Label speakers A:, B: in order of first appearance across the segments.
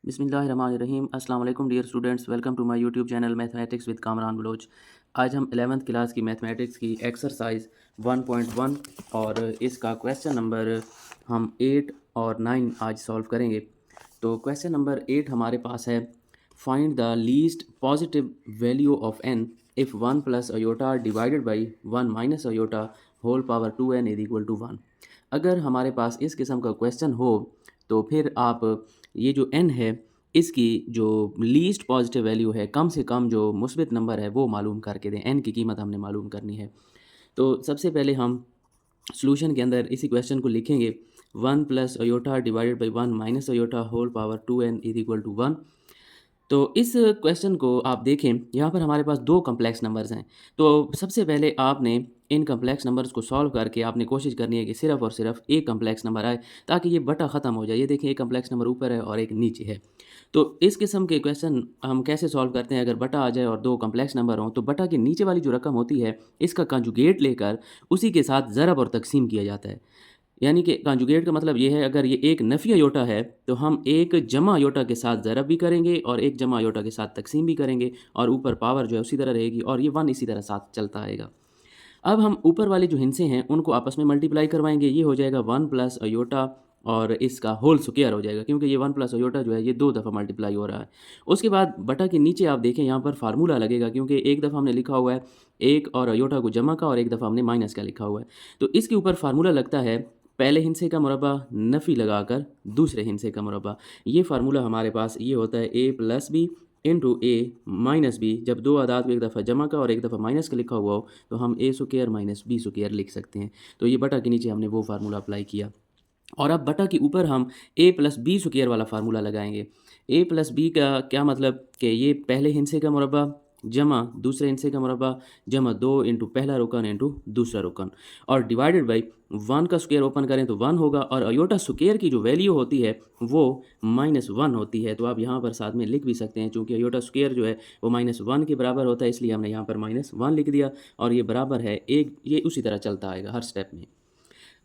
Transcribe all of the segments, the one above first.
A: बिस्मिल्लाहिर्रहमानिर्रहीम। अस्सलाम वालेकुम dear students, welcome to my YouTube channel mathematics with Kamran Baloch. आज हम 11th क्लास की मैथमेटिक्स की एक्सरसाइज 1.1 और इसका क्वेश्चन नंबर हम 8 और 9 आज सॉल्व करेंगे। तो क्वेश्चन नंबर 8 हमारे पास है, find the least positive value of n if 1 plus iota divided by 1 minus iota whole power 2n is equal to 1। अगर हमारे पास इस किस्म का क्वेश्चन हो तो फिर आप ये जो n है इसकी जो लीस्ट पॉजिटिव वैल्यू है, कम से कम जो मुस्बित नंबर है वो मालूम करके दें। n की कीमत हमने मालूम करनी है। तो सबसे पहले हम सॉल्यूशन के अंदर इसी क्वेश्चन को लिखेंगे, 1 plus iota divided by 1 minus iota whole power 2n is equal to 1। तो इस क्वेश्चन को आप देखें, यहाँ पर हमारे पास दो कम्प्लेक्स नंबर्स हैं। तो सबसे पहले आपने इन कम्प्लेक्स नंबर्स को सॉल्व करके आपने कोशिश करनी है कि सिर्फ और सिर्फ एक कम्प्लेक्स नंबर आए ताकि ये बटा ख़त्म हो जाए। ये देखें, एक कम्प्लेक्स नंबर ऊपर है और एक नीचे है। तो इस किस्म के क्वेश्चन हम कैसे सॉल्व करते हैं? अगर बटा आ जाए और दो कम्प्लेक्स नंबर हों तो बटा के नीचे वाली जो रकम होती है इसका कंजुगेट लेकर उसी के साथ ज़रब और तकसीम किया जाता है। यानी कि कंजुगेट का मतलब ये है, अगर ये एक नफ़ी अयोटा है तो हम एक जमा अयोटा के साथ ज़रब भी करेंगे और एक जमा अयोटा के साथ तकसीम भी करेंगे और ऊपर पावर जो है उसी तरह रहेगी और ये 1 इसी तरह साथ चलता आएगा। अब हम ऊपर वाले जो हिस्से हैं उनको आपस में मल्टीप्लाई करवाएंगे। ये हो जाएगा 1 प्लस अयोटा और इसका होल स्क्वायर हो जाएगा, क्योंकि ये 1 प्लस अयोटा जो है ये 2 दफ़ा मल्टीप्लाई हो रहा है। उसके बाद बटा के नीचे आप देखें, यहाँ पर फार्मूला लगेगा, क्योंकि एक दफ़ा हमने लिखा हुआ है एक और अयोटा को जमा का और एक दफ़ा हमने माइनस का लिखा हुआ है। तो इसके ऊपर फार्मूला लगता है पहले हिस्से का मुरब्बा नफ़ी लगाकर दूसरे हिस्से का मुरब्बा। ये फार्मूला हमारे पास ये होता है a plus B into A minus B. जब दो आदाद को एक दफ़ा जमा का और एक दफ़ा माइनस का लिखा हुआ हो तो हम ए स्क्वायर माइनस बी स्क्वायर लिख सकते हैं। तो ये बटा के नीचे हमने वो फार्मूला अप्लाई किया और अब बटा के ऊपर हम ए प्लस बी स्क्वायर वाला फार्मूला लगाएंगे। ए प्लस बी का क्या मतलब कि ये पहले हिस्से का मुरब्बा जमा दूसरे हिस्से का मुरब्बा जमा 2 इंटू पहला रुकन इंटू दूसरा रुकन और डिवाइडेड बाई 1 का स्क्वायर ओपन करें तो 1 होगा और अयोटा स्क्वायर की जो वैल्यू होती है वो -1 होती है। तो आप यहाँ पर साथ में लिख भी सकते हैं, चूँकि अयोटा स्क्वायर जो है वो -1 के बराबर होता है, इसलिए हमने यहाँ पर -1 लिख दिया और ये बराबर है एक। ये उसी तरह चलता आएगा हर स्टेप में।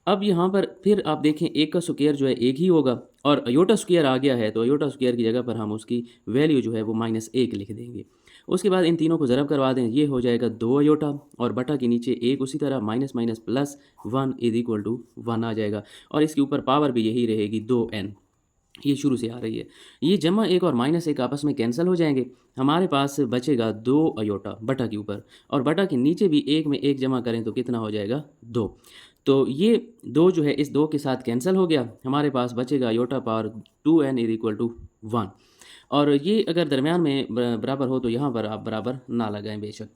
A: अब यहाँ पर फिर आप देखें, एक का स्क्वायर जो है एक ही होगा और अयोटा स्क्वायर आ गया है तो अयोटा स्क्वायर की जगह पर हम उसकी वैल्यू जो है वो -1 लिख देंगे। उसके बाद इन तीनों को ज़रब करवा दें, ये हो जाएगा 2 अयोटा और बटा के नीचे एक उसी तरह minus minus plus 1 is equal to 1 आ जाएगा और इसके ऊपर पावर भी यही रहेगी 2n। ये शुरू से आ रही है। ये जमा एक और माइनस एक आपस में कैंसिल हो जाएंगे। हमारे पास बचेगा 2 अयोटा बटा के ऊपर और बटा के नीचे भी एक में एक जमा करें तो कितना हो जाएगा 2। तो ये 2 जो है इस 2 के साथ कैंसिल हो गया। हमारे पास बचेगा iota power 2n is equal to 1 और ये अगर दरमियान में बराबर हो तो यहाँ पर आप बराबर ना लगाएं बेशक।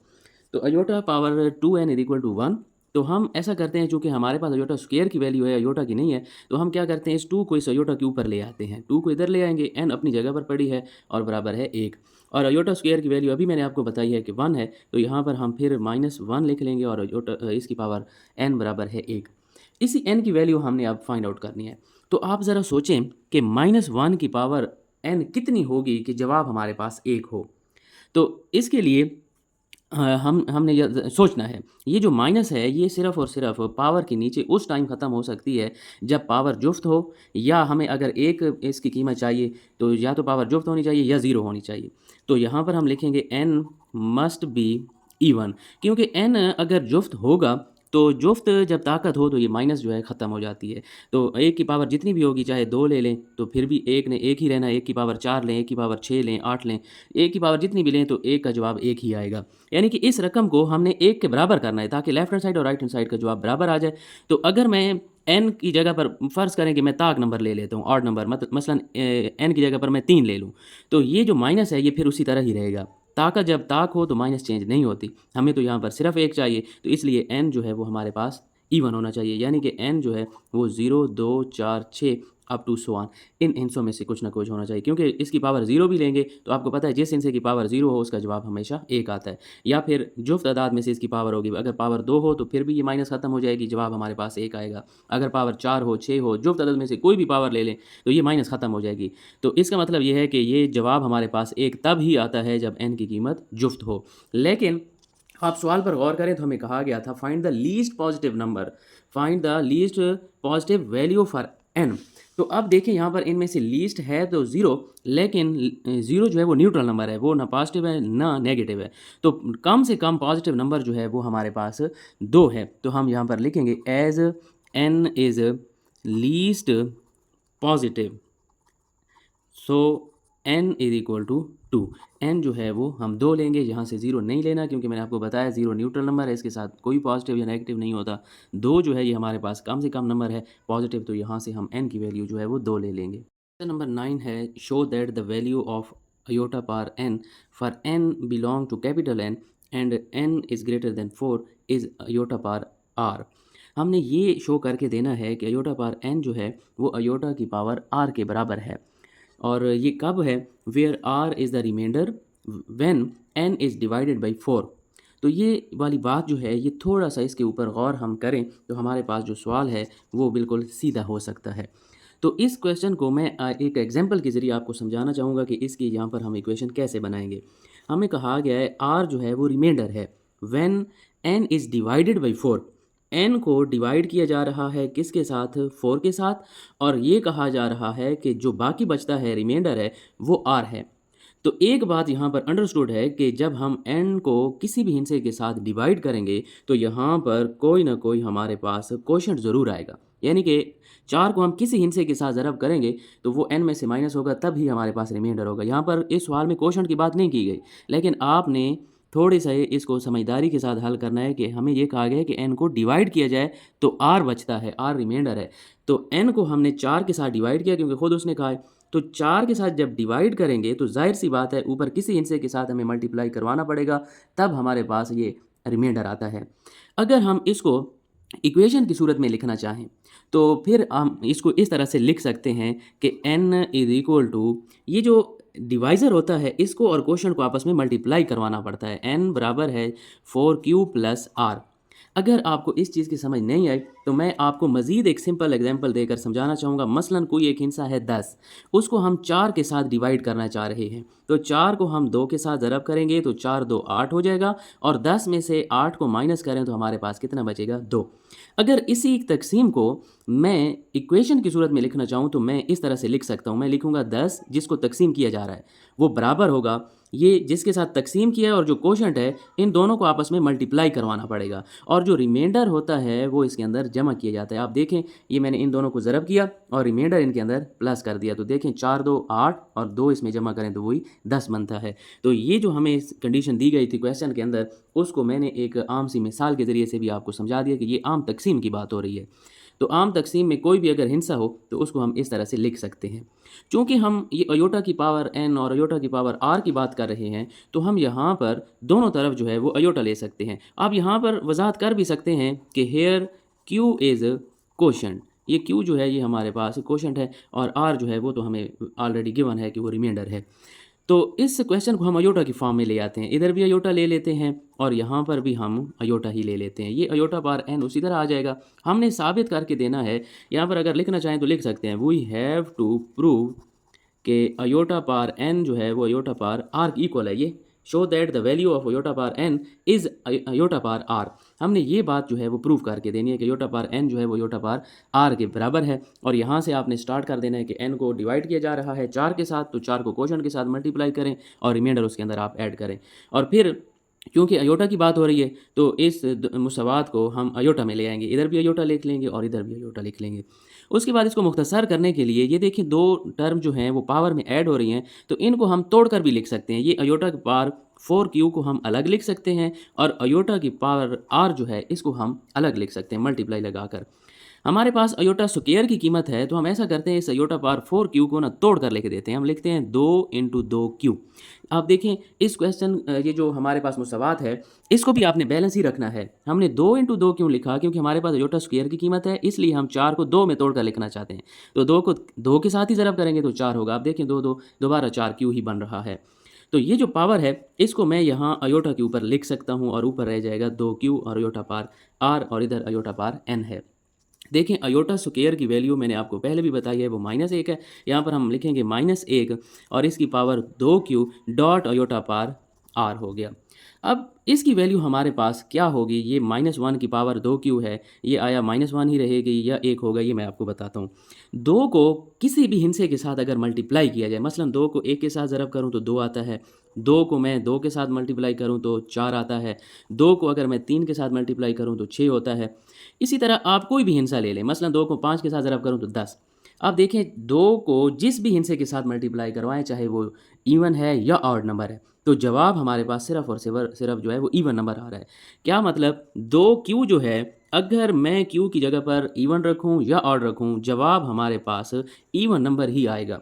A: तो iota power 2n is equal to 1। तो हम ऐसा करते हैं, चूँकि हमारे पास अयोटा स्क्वायर की वैल्यू है अयोटा की नहीं है, तो हम क्या करते हैं, इस 2 को इस अयोटा के ऊपर ले आते हैं। 2 को इधर ले आएंगे, n अपनी जगह पर पड़ी है और बराबर है 1 और अयोटा स्क्वायर की वैल्यू अभी मैंने आपको बताई है कि 1 है, तो यहाँ पर हम फिर -1 लिख लेंगे और अयोटा इसकी पावर n बराबर है 1। इसी n की वैल्यू हमने अब फाइंड आउट करनी है। तो आप ज़रा सोचें कि -1 की पावर n कितनी होगी कि जवाब हमारे पास 1 हो। तो इसके लिए हमने यह सोचना है, ये जो माइनस है ये सिर्फ़ और सिर्फ़ पावर के नीचे उस टाइम ख़त्म हो सकती है जब पावर जुफ्त हो, या हमें अगर एक इसकी कीमत चाहिए तो या तो पावर जुफ्त होनी चाहिए या ज़ीरो होनी चाहिए। तो यहाँ पर हम लिखेंगे n मस्ट बी इवन, क्योंकि n अगर जुफ्त होगा तो जुफ्त जब ताकत हो तो ये माइनस जो है ख़त्म हो जाती है। तो एक की पावर जितनी भी होगी, चाहे 2 ले लें तो फिर भी एक ने एक ही रहना, एक की पावर 4 लें, एक की पावर 6 लें, 8 लें, एक की पावर जितनी भी लें तो एक का जवाब एक ही आएगा। यानी कि इस रकम को हमने एक के बराबर करना है ताकि लेफ्ट हैंड साइड और राइट हैंड साइड का जवाब बराबर आ जाए। तो अगर मैं n की जगह पर फ़र्ज़ करें कि मैं ताक नंबर ले लेता हूँ, ऑड नंबर, मसलन n की जगह पर मैं 3 ले लूँ, तो ये जो माइनस है ये फिर उसी तरह ही रहेगा। ताका जब ताक हो तो माइनस चेंज नहीं होती। हमें तो यहाँ पर सिर्फ एक चाहिए, तो इसलिए n जो है वो हमारे पास इवन होना चाहिए। यानी कि n जो है वो 0, 2, 4, 6 अप टू सो ऑन, इन हिस्सों में से कुछ ना कुछ होना चाहिए, क्योंकि इसकी पावर 0 भी लेंगे तो आपको पता है जिस हिस्से की पावर 0 हो उसका जवाब हमेशा 1 आता है। या फिर जुफ्त तादाद में से इसकी पावर होगी, अगर पावर 2 हो तो फिर भी ये माइनस ख़त्म हो जाएगी, जवाब हमारे पास 1 आएगा। अगर पावर 4 हो, 6 हो, जुफ्त तादाद में से कोई भी पावर ले लें तो ये माइनस ख़त्म हो जाएगी। तो इसका मतलब ये है कि ये जवाब हमारे पास 1 तब ही आता है जब n की कीमत जुफ्त हो। लेकिन आप सवाल पर गौर करें तो हमें कहा गया था find the least positive number, find the least positive value for n। तो अब देखिए यहाँ पर इनमें से लीस्ट है तो ज़ीरो, लेकिन ज़ीरो जो है वो न्यूट्रल नंबर है, वो ना पॉजिटिव है ना नेगेटिव है। तो कम से कम पॉजिटिव नंबर जो है वो हमारे पास 2 है। तो हम यहाँ पर लिखेंगे as n is least positive, so n is equal to 2। n जो है वो हम 2 लेंगे, यहाँ से 0 नहीं लेना, क्योंकि मैंने आपको बताया 0 न्यूट्रल नंबर है, इसके साथ कोई पॉजिटिव या नेगेटिव नहीं होता। 2 जो है ये हमारे पास कम से कम नंबर है पॉजिटिव, तो यहाँ से हम n की वैल्यू जो है वो 2 ले लेंगे। क्वेश्चन नंबर 9 है, show that the value of iota power n for n belong to capital N and n is greater than 4 is iota power r। हमने ये शो करके देना है कि अयोटा पावर n जो है वो अयोटा की पावर r के बराबर है। और ये कब है? Where R is the remainder when n is divided by 4। तो ये वाली बात जो है ये थोड़ा सा इसके ऊपर गौर हम करें तो हमारे पास जो सवाल है वो बिल्कुल सीधा हो सकता है। तो इस क्वेश्चन को मैं एक एग्जांपल के ज़रिए आपको समझाना चाहूँगा कि इसकी यहाँ पर हम इक्वेशन कैसे बनाएंगे। हमें कहा गया है r जो है वो रिमाइंडर है when n is divided by 4। n को डिवाइड किया जा रहा है किसके साथ? 4 के साथ। और ये कहा जा रहा है कि जो बाकी बचता है रिमाइंडर है वो r है। तो एक बात यहाँ पर अंडरस्टूड है कि जब हम n को किसी भी हिस्से के साथ डिवाइड करेंगे तो यहाँ पर कोई ना कोई हमारे पास कोशेंट ज़रूर आएगा, यानी कि 4 को हम किसी हिस्से के साथ ज़रब करेंगे तो वो n में से माइनस होगा, तब ही हमारे पास रिमाइंडर होगा। यहाँ पर इस सवाल में कोशेंट की बात नहीं की गई, लेकिन आपने थोड़ी सा इसको समझदारी के साथ हल करना है कि हमें ये कहा गया है कि n को डिवाइड किया जाए तो r बचता है, r रिमाइंडर है। तो n को हमने 4 के साथ डिवाइड किया क्योंकि खुद उसने कहा है, तो 4 के साथ जब डिवाइड करेंगे तो जाहिर सी बात है ऊपर किसी हिस्से के साथ हमें मल्टीप्लाई करवाना पड़ेगा, तब हमारे पास ये रिमाइंडर आता है। अगर हम इसको इक्वेशन की सूरत में लिखना चाहें तो फिर हम इसको इस तरह से लिख सकते हैं कि n इज इक्वल टू, ये जो डिवाइज़र होता है इसको और क्वोशंट को आपस में मल्टीप्लाई करवाना पड़ता है। n बराबर है 4q प्लस r। अगर आपको इस चीज़ की समझ नहीं आई तो मैं आपको मज़ीद एक सिंपल एग्जांपल देकर समझाना चाहूँगा। मसलन कोई एक हिस्सा है 10, उसको हम 4 के साथ डिवाइड करना चाह रहे हैं, तो 4 को हम 2 के साथ ज़रब करेंगे तो 4 2 8 हो जाएगा, और 10 में से 8 को माइनस करें तो हमारे पास कितना बचेगा? 2। अगर इसी तकसीम को मैं इक्वेशन की सूरत में लिखना चाहूँ तो मैं इस तरह से लिख सकता हूँ। मैं लिखूँगा 10 जिसको तकसीम किया जा रहा है वो बराबर होगा ये जिसके साथ तकसीम किया है, और जो कोशेंट है इन दोनों को आपस में मल्टीप्लाई करवाना पड़ेगा, और जो रिमाइंडर होता है वो इसके अंदर जमा किया जाता है। आप देखें ये मैंने इन दोनों को ज़रब किया और रिमाइंडर इनके अंदर प्लस कर दिया, तो देखें 4 2 8 और 2 इसमें जमा करें तो वही 10 बनता है। तो ये जो हमें कंडीशन दी गई थी क्वेश्चन के अंदर, उसको मैंने एक आम सी मिसाल के ज़रिए से भी आपको समझा दिया कि ये आम तकसीम की बात हो रही है। तो आम तकसीम में कोई भी अगर हिस्सा हो तो उसको हम इस तरह से लिख सकते हैं। चूँकि हम ये अयोटा की पावर n और अयोटा की पावर r की बात कर रहे हैं तो हम यहाँ पर दोनों तरफ जो है वो अयोटा ले सकते हैं। आप यहाँ पर वजाहत कर भी सकते हैं कि हेयर q इज़ कोशेंट, ये q जो है ये हमारे पास कोशेंट है, और r जो है वो तो हमें ऑलरेडी गिवन है कि वो रिमाइंडर है। तो इस क्वेश्चन को हम अयोटा की फॉर्म में ले आते हैं, इधर भी अयोटा ले लेते हैं और यहाँ पर भी हम अयोटा ही ले लेते हैं। ये अयोटा पावर n उसी तरह आ जाएगा। हमने साबित करके देना है, यहाँ पर अगर लिखना चाहें तो लिख सकते हैं, वी हैव टू प्रूव कि अयोटा पावर n जो है वो अयोटा पावर r की इक्वल है। ये show that the value of iota power n is iota power r। हमने ये बात जो है वो प्रूव करके देनी है कि अयोटा पावर n जो है वो अयोटा पावर r के बराबर है। और यहाँ से आपने स्टार्ट कर देना है कि n को डिवाइड किया जा रहा है 4 के साथ, तो 4 को कोशेंट के साथ मल्टीप्लाई करें और रिमाइंडर उसके अंदर आप ऐड करें। और फिर क्योंकि अयोटा की बात हो रही है तो इस मुसावात को हम अयोटा में ले आएंगे, इधर भी अयोटा लिख लेंगे और इधर भी अयोटा लिख लेंगे। उसके बाद इसको मुख्तसर करने के लिए ये देखिए दो टर्म जो हैं वो पावर में ऐड हो रही हैं, तो इनको हम तोड़कर भी लिख सकते हैं। ये अयोटा की पावर 4q को हम अलग लिख सकते हैं और अयोटा की पावर r जो है इसको हम अलग लिख सकते हैं मल्टीप्लाई लगाकर। हमारे पास अयोटा स्क्वायर की कीमत है तो हम ऐसा करते हैं, इस अयोटा पावर 4q को ना तोड़ कर लिख देते हैं। हम लिखते हैं 2 × 2q। आप देखें इस क्वेश्चन ये जो हमारे पास मुसावात है इसको भी आपने बैलेंस ही रखना है। हमने 2 × 2 क्यों लिखा? क्योंकि हमारे पास अयोटा स्क्वायर की कीमत है, इसलिए हम 4 को 2 में तोड़ कर लिखना चाहते हैं। तो 2 को 2 के साथ ही ज़रब करेंगे तो 4 होगा। आप देखें 2 2 दोबारा 4q ही बन रहा है। तो ये जो पावर है इसको मैं यहाँ अयोटा के ऊपर लिख सकता हूँ और ऊपर रह जाएगा 2q और अयोटा पावर r और इधर अयोटा पावर n है। देखें अयोटा स्क्वायर की वैल्यू मैंने आपको पहले भी बताई है वो -1 है। यहाँ पर हम लिखेंगे -1 और इसकी power 2q dot iota power r हो गया। अब इसकी वैल्यू हमारे पास क्या होगी, ये -1 की पावर 2 क्यू है, ये आया -1 ही रहेगी या 1 होगा, ये मैं आपको बताता हूँ। 2 को किसी भी हिंसे के साथ अगर मल्टीप्लाई किया जाए, मसलन 2 को 1 के साथ ज़रब करूँ तो 2 आता है, 2 को मैं 2 के साथ मल्टीप्लाई करूँ तो 4 आता है, 2 को अगर मैं 3 के साथ मल्टीप्लाई करूँ तो 6 होता है। इसी तरह आप कोई भी हिंसा ले लें, मसलन 2 को 5 के साथ ज़रब करूँ तो 10। आप देखें 2 को जिस भी हिंसे के साथ मल्टीप्लाई करवाएं, चाहे वो इवन है या ऑड नंबर है, तो जवाब हमारे पास सिर्फ और सिर्फ जो है वो इवन नंबर आ रहा है। क्या मतलब 2q जो है, अगर मैं q की जगह पर इवन रखूं या ऑड रखूं, जवाब हमारे पास इवन नंबर ही आएगा।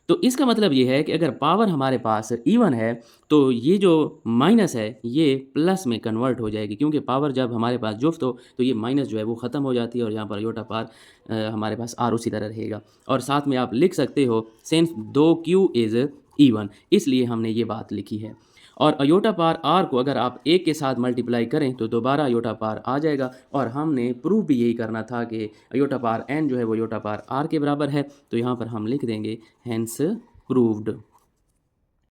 A: तो इसका मतलब ये है कि अगर पावर हमारे पास इवन है तो ये जो माइनस है ये प्लस में कन्वर्ट हो जाएगी, क्योंकि पावर जब हमारे पास जुफ्त हो तो ये माइनस जो है वो ख़त्म हो जाती है और यहाँ पर योटा पार हमारे पास आर उसी तरह रहेगा। और साथ में आप लिख सकते हो सिंस 2q इज़ इवन, इसलिए हमने ये बात लिखी है। और अयोटा पार आर को अगर आप 1 के साथ मल्टीप्लाई करें तो दोबारा अयोटा पार आ जाएगा। और हमने प्रूफ भी यही करना था कि अयोटा पार एन जो है वो अयोटा पार आर के बराबर है, तो यहाँ पर हम लिख देंगे हैंस प्रूव्ड।